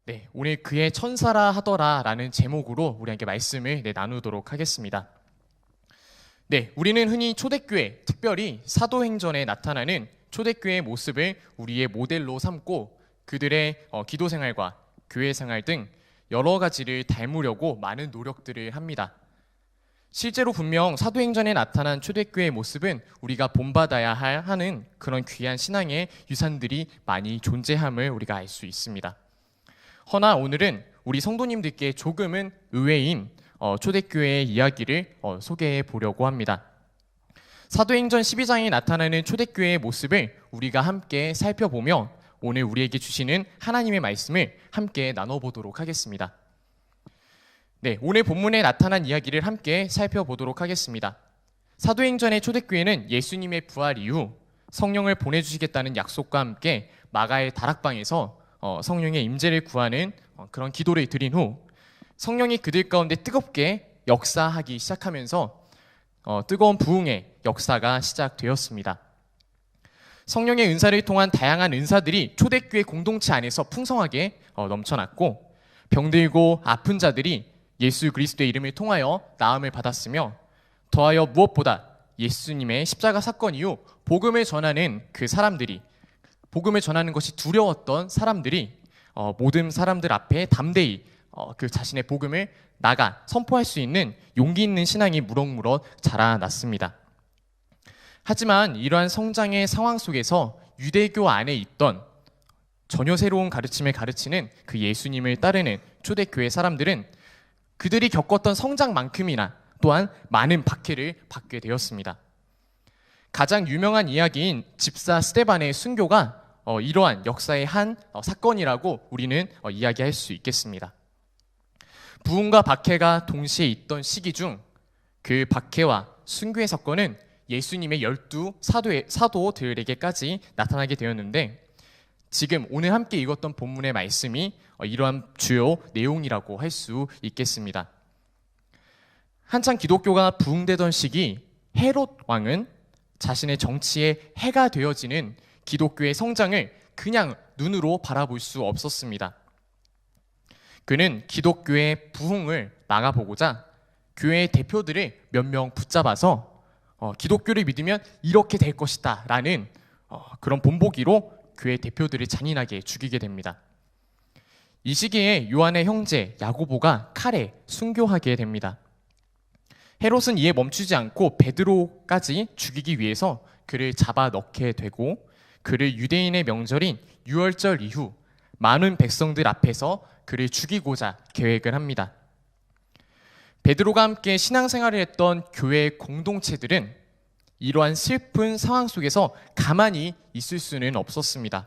네, 오늘 그의 천사라 하더라 라는 제목으로 우리 함께 말씀을 나누도록 하겠습니다. 네, 우리는 흔히 초대교회, 특별히 사도행전에 나타나는 초대교회의 모습을 우리의 모델로 삼고 그들의 기도 생활과 교회 생활 등 여러 가지를 닮으려고 많은 노력들을 합니다. 실제로 분명 사도행전에 나타난 초대교회의 모습은 우리가 본받아야 하는 그런 귀한 신앙의 유산들이 많이 존재함을 우리가 알 수 있습니다. 허나 오늘은 우리 성도님들께 조금은 의외인 초대교회의 이야기를 소개해 보려고 합니다. 사도행전 12장에 나타나는 초대교회의 모습을 우리가 함께 살펴보며 오늘 우리에게 주시는 하나님의 말씀을 함께 나눠보도록 하겠습니다. 네, 오늘 본문에 나타난 이야기를 함께 살펴보도록 하겠습니다. 사도행전의 초대교회는 예수님의 부활 이후 성령을 보내주시겠다는 약속과 함께 마가의 다락방에서 성령의 임재를 구하는 그런 기도를 드린 후 성령이 그들 가운데 뜨겁게 역사하기 시작하면서 뜨거운 부흥의 역사가 시작되었습니다. 성령의 은사를 통한 다양한 은사들이 초대교회 공동체 안에서 풍성하게 넘쳐났고 병들고 아픈 자들이 예수 그리스도의 이름을 통하여 나음을 받았으며 더하여 무엇보다 예수님의 십자가 사건 이후 복음을 전하는 그 사람들이 복음을 전하는 것이 두려웠던 사람들이 모든 사람들 앞에 담대히 그 자신의 복음을 나가 선포할 수 있는 용기 있는 신앙이 무럭무럭 자라났습니다. 하지만 이러한 성장의 상황 속에서 유대교 안에 있던 전혀 새로운 가르침을 가르치는 그 예수님을 따르는 초대교회 사람들은 그들이 겪었던 성장만큼이나 또한 많은 박해를 받게 되었습니다. 가장 유명한 이야기인 집사 스데반의 순교가 이러한 역사의 한 사건이라고 우리는 이야기할 수 있겠습니다. 부흥과 박해가 동시에 있던 시기 중 그 박해와 순교의 사건은 예수님의 12 사도들에게까지 나타나게 되었는데 지금 오늘 함께 읽었던 본문의 말씀이 이러한 주요 내용이라고 할 수 있겠습니다. 한창 기독교가 부흥되던 시기 헤롯 왕은 자신의 정치의 해가 되어지는 기독교의 성장을 그냥 눈으로 바라볼 수 없었습니다. 그는 기독교의 부흥을 막아보고자 교회의 대표들을 몇 명 붙잡아서 기독교를 믿으면 이렇게 될 것이다 라는 그런 본보기로 교회 대표들을 잔인하게 죽이게 됩니다. 이 시기에 요한의 형제 야고보가 칼에 순교하게 됩니다. 헤롯은 이에 멈추지 않고 베드로까지 죽이기 위해서 그를 잡아 넣게 되고 그를 유대인의 명절인 유월절 이후 많은 백성들 앞에서 그를 죽이고자 계획을 합니다. 베드로가 함께 신앙생활을 했던 교회 공동체들은 이러한 슬픈 상황 속에서 가만히 있을 수는 없었습니다.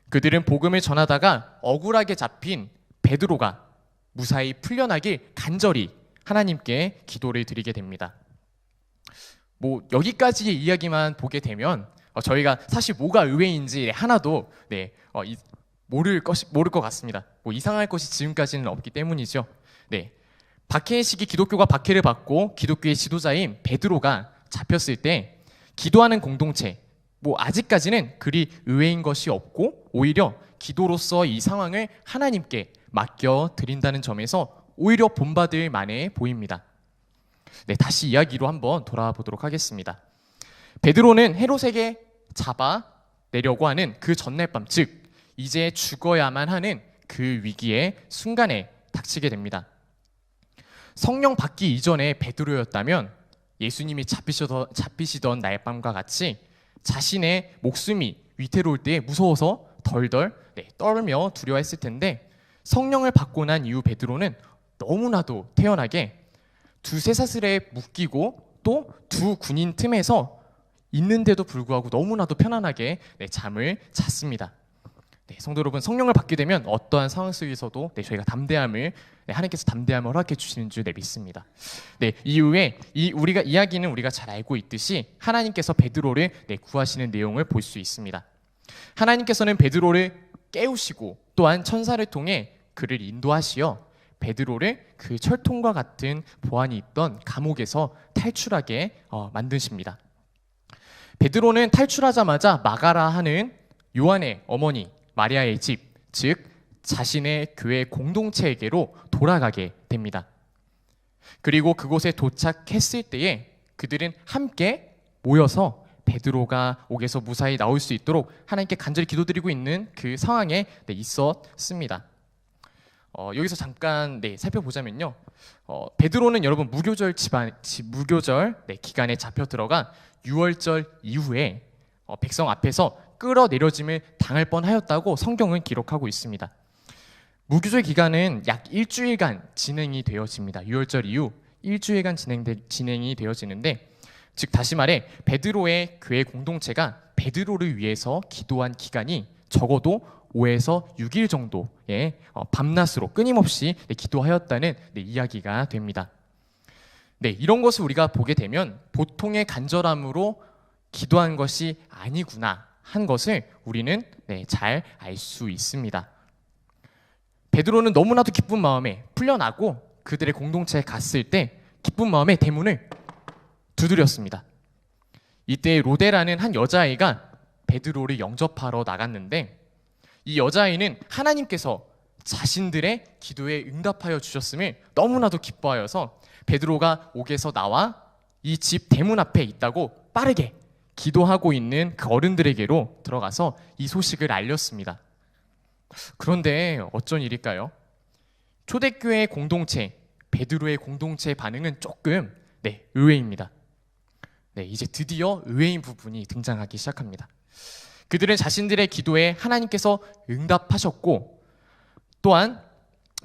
그들은 복음을 전하다가 억울하게 잡힌 베드로가 무사히 풀려나길 간절히 하나님께 기도를 드리게 됩니다. 여기까지의 이야기만 보게 되면 저희가 사실 뭐가 의외인지 하나도 모를 것 같습니다. 이상할 것이 지금까지는 없기 때문이죠. 박해의 시기 기독교가 박해를 받고 기독교의 지도자인 베드로가 잡혔을 때 기도하는 공동체 아직까지는 그리 의외인 것이 없고 오히려 기도로서 이 상황을 하나님께 맡겨 드린다는 점에서 오히려 본받을 만해 보입니다. 다시 이야기로 한번 돌아보도록 하겠습니다. 베드로는 헤롯에게 잡아내려고 하는 그 전날 밤, 즉 이제 죽어야만 하는 그 위기의 순간에 닥치게 됩니다. 성령 받기 이전에 베드로였다면 예수님이 잡히시던 날밤과 같이 자신의 목숨이 위태로울 때 무서워서 덜덜 떨며 두려워했을 텐데 성령을 받고 난 이후 베드로는 너무나도 태연하게 두세 사슬에 묶이고 또 두 군인 틈에서 있는데도 불구하고 너무나도 편안하게 잠을 잤습니다. 성도 여러분, 성령을 받게 되면 어떠한 상황 속에서도 저희가 하나님께서 담대함을 허락해 주시는 줄 믿습니다. 이후에 우리가 이야기는 우리가 잘 알고 있듯이 하나님께서 베드로를 구하시는 내용을 볼 수 있습니다. 하나님께서는 베드로를 깨우시고 또한 천사를 통해 그를 인도하시어 베드로를 그 철통과 같은 보안이 있던 감옥에서 탈출하게 만드십니다. 베드로는 탈출하자마자 마가라 하는 요한의 어머니 마리아의 집, 즉 자신의 교회 공동체에게로 돌아가게 됩니다. 그리고 그곳에 도착했을 때에 그들은 함께 모여서 베드로가 옥에서 무사히 나올 수 있도록 하나님께 간절히 기도드리고 있는 그 상황에 있었습니다. 여기서 잠깐 살펴보자면요. 베드로는 여러분 무교절 기간에 잡혀 들어가 유월절 이후에 백성 앞에서 끌어내려짐을 당할 뻔하였다고 성경은 기록하고 있습니다. 무교절 기간은 약 일주일간 진행이 되어집니다. 유월절 이후 일주일간 진행이 되어지는데, 즉 다시 말해 베드로의 교회 공동체가 베드로를 위해서 기도한 기간이 적어도 5에서 6일 정도의 밤낮으로 끊임없이 기도하였다는 이야기가 됩니다. 이런 것을 우리가 보게 되면 보통의 간절함으로 기도한 것이 아니구나 한 것을 우리는 잘 알 수 있습니다. 베드로는 너무나도 기쁜 마음에 풀려나고 그들의 공동체에 갔을 때 기쁜 마음에 대문을 두드렸습니다. 이때 로데라는 한 여자아이가 베드로를 영접하러 나갔는데, 이 여자아이는 하나님께서 자신들의 기도에 응답하여 주셨음을 너무나도 기뻐하여서 베드로가 옥에서 나와 이 집 대문 앞에 있다고 빠르게 기도하고 있는 그 어른들에게로 들어가서 이 소식을 알렸습니다. 그런데 어쩐 일일까요? 초대교회 공동체, 베드로의 공동체의 반응은 조금 의외입니다. 이제 드디어 의외인 부분이 등장하기 시작합니다. 그들은 자신들의 기도에 하나님께서 응답하셨고, 또한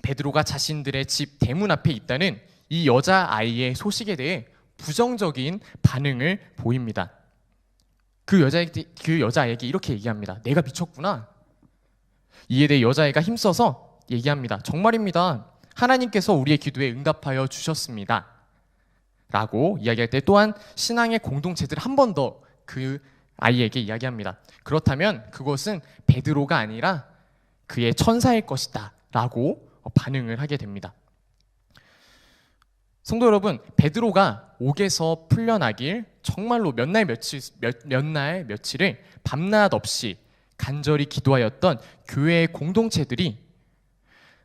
베드로가 자신들의 집 대문 앞에 있다는 이 여자아이의 소식에 대해 부정적인 반응을 보입니다. 그 여자아이에게 이렇게 얘기합니다. 내가 미쳤구나. 이에 대해 여자아이가 힘써서 얘기합니다. 정말입니다. 하나님께서 우리의 기도에 응답하여 주셨습니다. 라고 이야기할 때 또한 신앙의 공동체들 한 번 더 그 아이에게 이야기합니다. 그렇다면 그것은 베드로가 아니라 그의 천사일 것이다 라고 반응을 하게 됩니다. 성도 여러분, 베드로가 옥에서 풀려나길 정말로 몇 날 며칠을 밤낮 없이 간절히 기도하였던 교회의 공동체들이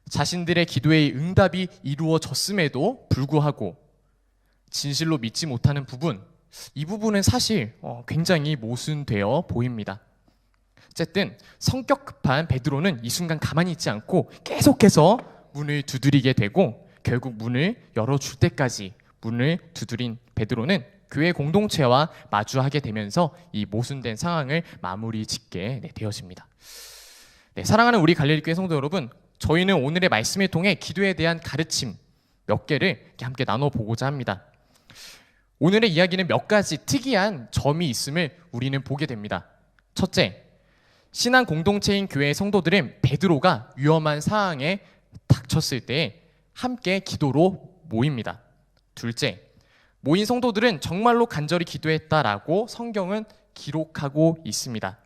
자신들의 기도의 응답이 이루어졌음에도 불구하고 진실로 믿지 못하는 부분, 이 부분은 사실 굉장히 모순되어 보입니다. 어쨌든 성격 급한 베드로는 이 순간 가만히 있지 않고 계속해서 문을 두드리게 되고, 결국 문을 열어줄 때까지 문을 두드린 베드로는 교회 공동체와 마주하게 되면서 이 모순된 상황을 마무리 짓게 되어집니다. 사랑하는 우리 갈릴리교회 성도 여러분, 저희는 오늘의 말씀을 통해 기도에 대한 가르침 몇 개를 함께 나눠보고자 합니다. 오늘의 이야기는 몇 가지 특이한 점이 있음을 우리는 보게 됩니다. 첫째, 신앙 공동체인 교회의 성도들은 베드로가 위험한 상황에 닥쳤을 때 함께 기도로 모입니다. 둘째, 모인 성도들은 정말로 간절히 기도했다라고 성경은 기록하고 있습니다.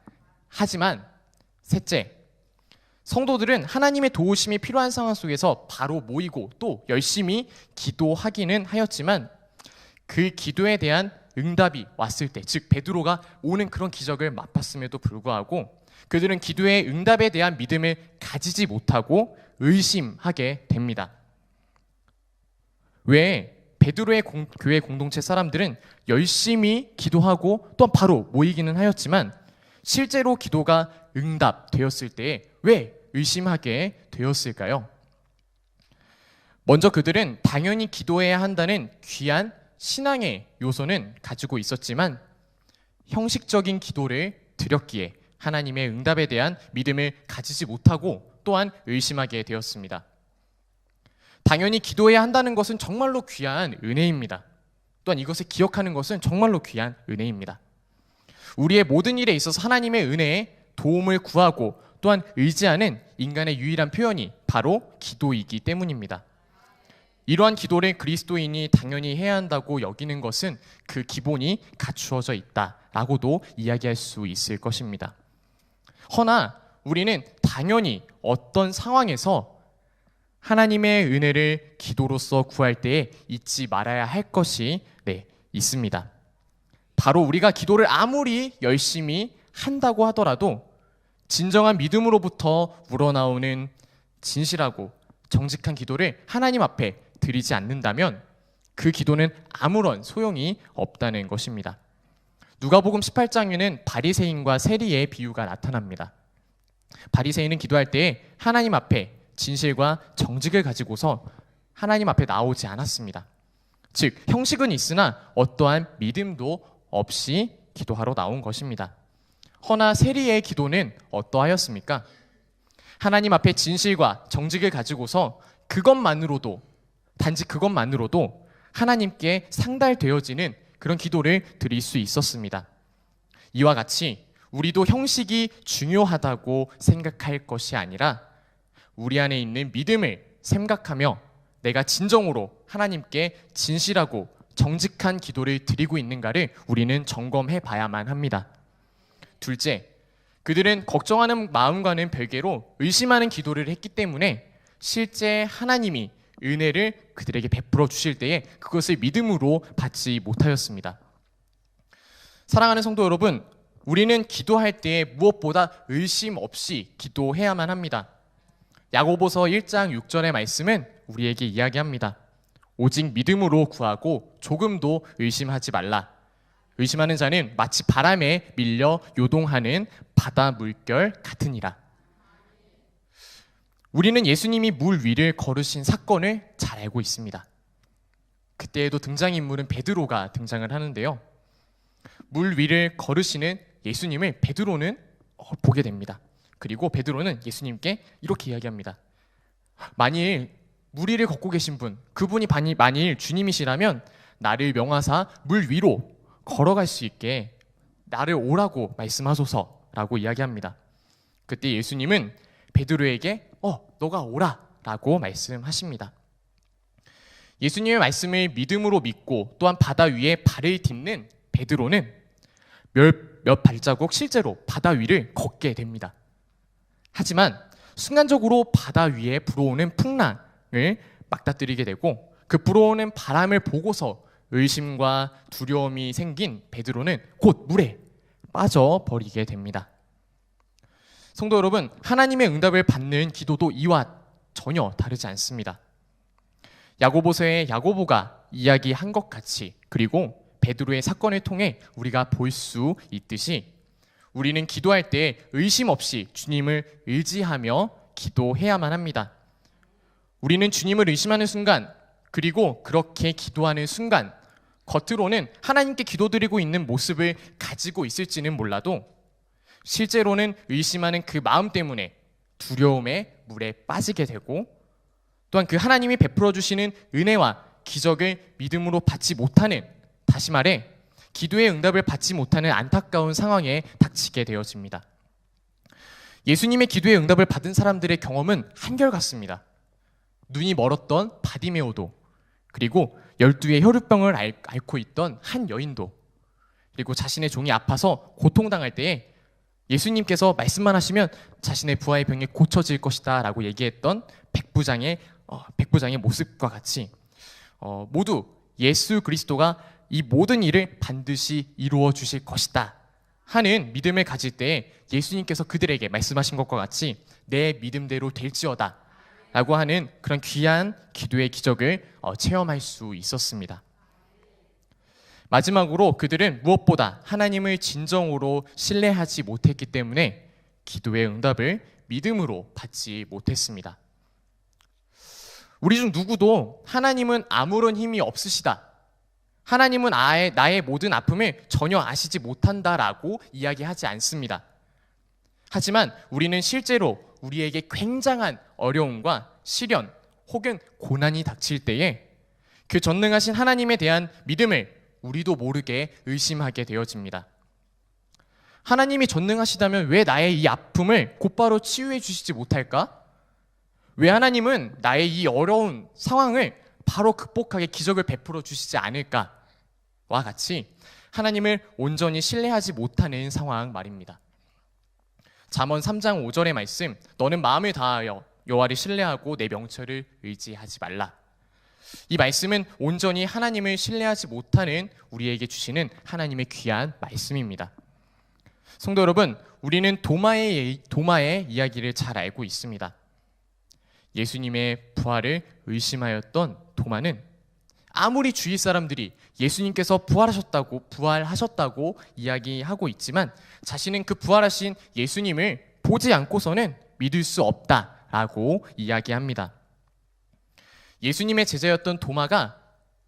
하지만 셋째, 성도들은 하나님의 도우심이 필요한 상황 속에서 바로 모이고 또 열심히 기도하기는 하였지만 그 기도에 대한 응답이 왔을 때, 즉 베드로가 오는 그런 기적을 맛봤음에도 불구하고 그들은 기도의 응답에 대한 믿음을 가지지 못하고 의심하게 됩니다. 왜? 베드로의 교회 공동체 사람들은 열심히 기도하고 또한 바로 모이기는 하였지만 실제로 기도가 응답되었을 때에 왜 의심하게 되었을까요? 먼저 그들은 당연히 기도해야 한다는 귀한 신앙의 요소는 가지고 있었지만 형식적인 기도를 드렸기에 하나님의 응답에 대한 믿음을 가지지 못하고 또한 의심하게 되었습니다. 당연히 기도해야 한다는 것은 정말로 귀한 은혜입니다. 또한 이것을 기억하는 것은 정말로 귀한 은혜입니다. 우리의 모든 일에 있어서 하나님의 은혜에 도움을 구하고 또한 의지하는 인간의 유일한 표현이 바로 기도이기 때문입니다. 이러한 기도를 그리스도인이 당연히 해야 한다고 여기는 것은 그 기본이 갖추어져 있다라고도 이야기할 수 있을 것입니다. 허나 우리는 당연히 어떤 상황에서 하나님의 은혜를 기도로서 구할 때에 잊지 말아야 할 것이 있습니다. 바로 우리가 기도를 아무리 열심히 한다고 하더라도 진정한 믿음으로부터 우러나오는 진실하고 정직한 기도를 하나님 앞에 드리지 않는다면 그 기도는 아무런 소용이 없다는 것입니다. 누가복음 18장에는 바리새인과 세리의 비유가 나타납니다. 바리새인은 기도할 때 하나님 앞에 진실과 정직을 가지고서 하나님 앞에 나오지 않았습니다. 즉 형식은 있으나 어떠한 믿음도 없이 기도하러 나온 것입니다. 허나 세리의 기도는 어떠하였습니까? 하나님 앞에 진실과 정직을 가지고서 단지 그것만으로도 하나님께 상달되어지는 그런 기도를 드릴 수 있었습니다. 이와 같이 우리도 형식이 중요하다고 생각할 것이 아니라 우리 안에 있는 믿음을 생각하며 내가 진정으로 하나님께 진실하고 정직한 기도를 드리고 있는가를 우리는 점검해 봐야만 합니다. 둘째, 그들은 걱정하는 마음과는 별개로 의심하는 기도를 했기 때문에 실제 하나님이 은혜를 그들에게 베풀어 주실 때에 그것을 믿음으로 받지 못하였습니다. 사랑하는 성도 여러분, 우리는 기도할 때에 무엇보다 의심 없이 기도해야만 합니다. 야고보서 1장 6절의 말씀은 우리에게 이야기합니다. 오직 믿음으로 구하고 조금도 의심하지 말라. 의심하는 자는 마치 바람에 밀려 요동하는 바다 물결 같으니라. 우리는 예수님이 물 위를 걸으신 사건을 잘 알고 있습니다. 그때에도 등장인물은 베드로가 등장을 하는데요. 물 위를 걸으시는 예수님을 베드로는 보게 됩니다. 그리고 베드로는 예수님께 이렇게 이야기합니다. 만일 물 위를 걷고 계신 분, 그분이 만일 주님이시라면 나를 명하사 물 위로 걸어갈 수 있게 나를 오라고 말씀하소서라고 이야기합니다. 그때 예수님은 베드로에게 너가 오라 라고 말씀하십니다. 예수님의 말씀을 믿음으로 믿고 또한 바다 위에 발을 딛는 베드로는 몇 발자국 실제로 바다 위를 걷게 됩니다. 하지만 순간적으로 바다 위에 불어오는 풍랑을 맞닥뜨리게 되고 그 불어오는 바람을 보고서 의심과 두려움이 생긴 베드로는 곧 물에 빠져버리게 됩니다. 성도 여러분, 하나님의 응답을 받는 기도도 이와 전혀 다르지 않습니다. 야고보서의 야고보가 이야기한 것 같이 그리고 베드로의 사건을 통해 우리가 볼 수 있듯이 우리는 기도할 때 의심 없이 주님을 의지하며 기도해야만 합니다. 우리는 주님을 의심하는 순간 그리고 그렇게 기도하는 순간 겉으로는 하나님께 기도드리고 있는 모습을 가지고 있을지는 몰라도 실제로는 의심하는 그 마음 때문에 두려움에 물에 빠지게 되고 또한 그 하나님이 베풀어 주시는 은혜와 기적을 믿음으로 받지 못하는, 다시 말해 기도의 응답을 받지 못하는 안타까운 상황에 닥치게 되어집니다. 예수님의 기도의 응답을 받은 사람들의 경험은 한결같습니다. 눈이 멀었던 바디메오도, 그리고 12의 혈루병을 앓고 있던 한 여인도, 그리고 자신의 종이 아파서 고통당할 때에 예수님께서 말씀만 하시면 자신의 부하의 병이 고쳐질 것이다 라고 얘기했던 백부장의 모습과 같이 모두 예수 그리스도가 이 모든 일을 반드시 이루어 주실 것이다 하는 믿음을 가질 때 예수님께서 그들에게 말씀하신 것과 같이 내 믿음대로 될지어다 라고 하는 그런 귀한 기도의 기적을 체험할 수 있었습니다. 마지막으로 그들은 무엇보다 하나님을 진정으로 신뢰하지 못했기 때문에 기도의 응답을 믿음으로 받지 못했습니다. 우리 중 누구도 하나님은 아무런 힘이 없으시다, 하나님은 나의 모든 아픔을 전혀 아시지 못한다라고 이야기하지 않습니다. 하지만 우리는 실제로 우리에게 굉장한 어려움과 시련 혹은 고난이 닥칠 때에 그 전능하신 하나님에 대한 믿음을 우리도 모르게 의심하게 되어집니다. 하나님이 전능하시다면 왜 나의 이 아픔을 곧바로 치유해 주시지 못할까? 왜 하나님은 나의 이 어려운 상황을 바로 극복하게 기적을 베풀어 주시지 않을까와 같이 하나님을 온전히 신뢰하지 못하는 상황 말입니다. 잠언 3장 5절의 말씀, 너는 마음을 다하여 여호와를 신뢰하고 내 명철을 의지하지 말라. 이 말씀은 온전히 하나님을 신뢰하지 못하는 우리에게 주시는 하나님의 귀한 말씀입니다. 성도 여러분, 우리는 도마의 이야기를 잘 알고 있습니다. 예수님의 부활을 의심하였던 도마는 아무리 주위 사람들이 예수님께서 부활하셨다고 이야기하고 있지만 자신은 그 부활하신 예수님을 보지 않고서는 믿을 수 없다라고 이야기합니다. 예수님의 제자였던 도마가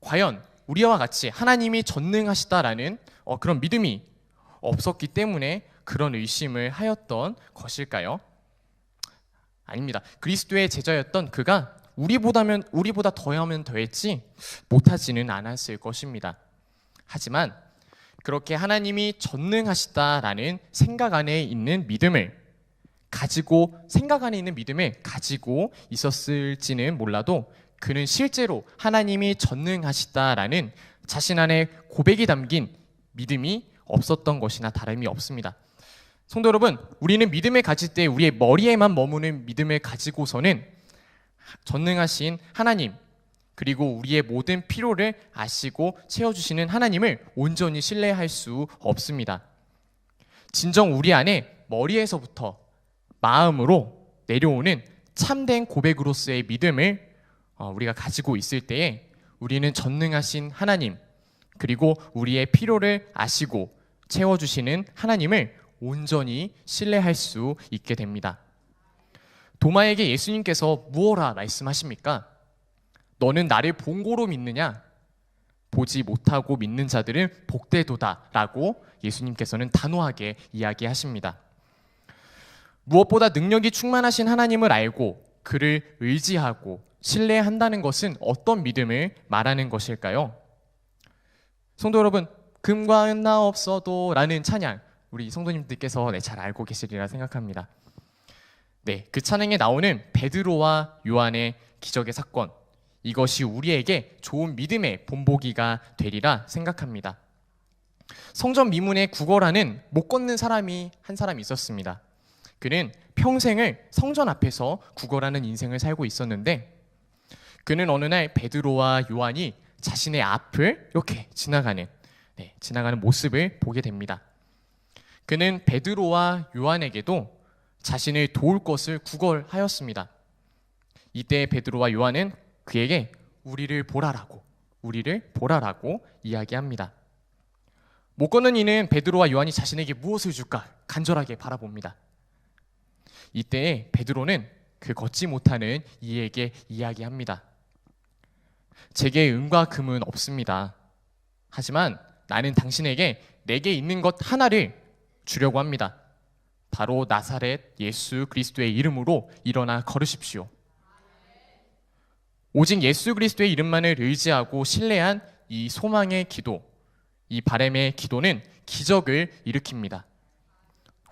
과연 우리와 같이 하나님이 전능하시다라는 그런 믿음이 없었기 때문에 그런 의심을 하였던 것일까요? 아닙니다. 그리스도의 제자였던 그가 우리보다 더하면 더했지 못하지는 않았을 것입니다. 하지만 그렇게 하나님이 전능하시다라는 생각 안에 있는 믿음을 가지고 있었을지는 몰라도 그는 실제로 하나님이 전능하시다라는 자신 안에 고백이 담긴 믿음이 없었던 것이나 다름이 없습니다. 성도 여러분, 우리는 믿음을 가질 때 우리의 머리에만 머무는 믿음을 가지고서는 전능하신 하나님, 그리고 우리의 모든 필요를 아시고 채워주시는 하나님을 온전히 신뢰할 수 없습니다. 진정 우리 안에 머리에서부터 마음으로 내려오는 참된 고백으로서의 믿음을 우리가 가지고 있을 때에 우리는 전능하신 하나님, 그리고 우리의 필요를 아시고 채워주시는 하나님을 온전히 신뢰할 수 있게 됩니다. 도마에게 예수님께서 무엇라 말씀하십니까? 너는 나를 본고로 믿느냐? 보지 못하고 믿는 자들은 복되도다 라고 예수님께서는 단호하게 이야기하십니다. 무엇보다 능력이 충만하신 하나님을 알고 그를 의지하고 신뢰한다는 것은 어떤 믿음을 말하는 것일까요? 성도 여러분, 금과 은나 없어도 라는 찬양, 우리 성도님들께서 잘 알고 계시리라 생각합니다. 그 찬양에 나오는 베드로와 요한의 기적의 사건, 이것이 우리에게 좋은 믿음의 본보기가 되리라 생각합니다. 성전 미문에 구걸하는 못 걷는 사람이 한 사람이 있었습니다. 그는 평생을 성전 앞에서 구걸하는 인생을 살고 있었는데 그는 어느 날 베드로와 요한이 자신의 앞을 이렇게 지나가는 모습을 보게 됩니다. 그는 베드로와 요한에게도 자신을 도울 것을 구걸하였습니다. 이때 베드로와 요한은 그에게 우리를 보라라고 이야기합니다. 못 걷는 이는 베드로와 요한이 자신에게 무엇을 줄까 간절하게 바라봅니다. 이때 베드로는 그 걷지 못하는 이에게 이야기합니다. 제게 은과 금은 없습니다. 하지만 나는 당신에게 내게 있는 것 하나를 주려고 합니다. 바로 나사렛 예수 그리스도의 이름으로 일어나 걸으십시오. 오직 예수 그리스도의 이름만을 의지하고 신뢰한 이 소망의 기도, 이 바람의 기도는 기적을 일으킵니다.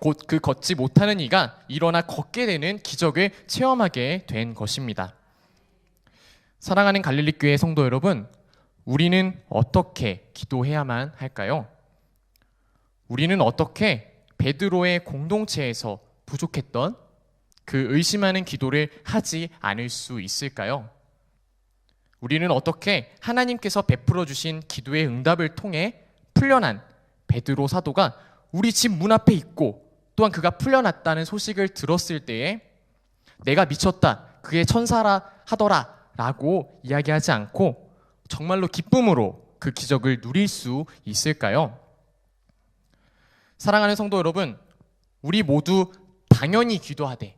곧 그 걷지 못하는 이가 일어나 걷게 되는 기적을 체험하게 된 것입니다. 사랑하는 갈릴리 교회 성도 여러분, 우리는 어떻게 기도해야만 할까요? 우리는 어떻게 베드로의 공동체에서 부족했던 그 의심하는 기도를 하지 않을 수 있을까요? 우리는 어떻게 하나님께서 베풀어 주신 기도의 응답을 통해 풀려난 베드로 사도가 우리 집 문 앞에 있고 또한 그가 풀려났다는 소식을 들었을 때에 내가 미쳤다, 그의 천사라 하더라 라고 이야기하지 않고 정말로 기쁨으로 그 기적을 누릴 수 있을까요? 사랑하는 성도 여러분, 우리 모두 당연히 기도하되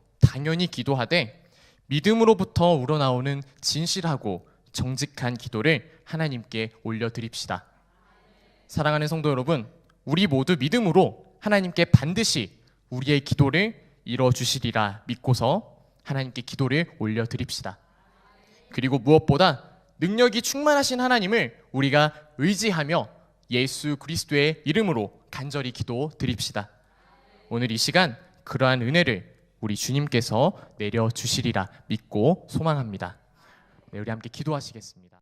믿음으로부터 우러나오는 진실하고 정직한 기도를 하나님께 올려드립시다. 사랑하는 성도 여러분, 우리 모두 믿음으로 하나님께 반드시 우리의 기도를 이뤄주시리라 믿고서 하나님께 기도를 올려드립시다. 그리고 무엇보다 능력이 충만하신 하나님을 우리가 의지하며 예수 그리스도의 이름으로 간절히 기도드립시다. 오늘 이 시간 그러한 은혜를 우리 주님께서 내려주시리라 믿고 소망합니다. 우리 함께 기도하시겠습니다.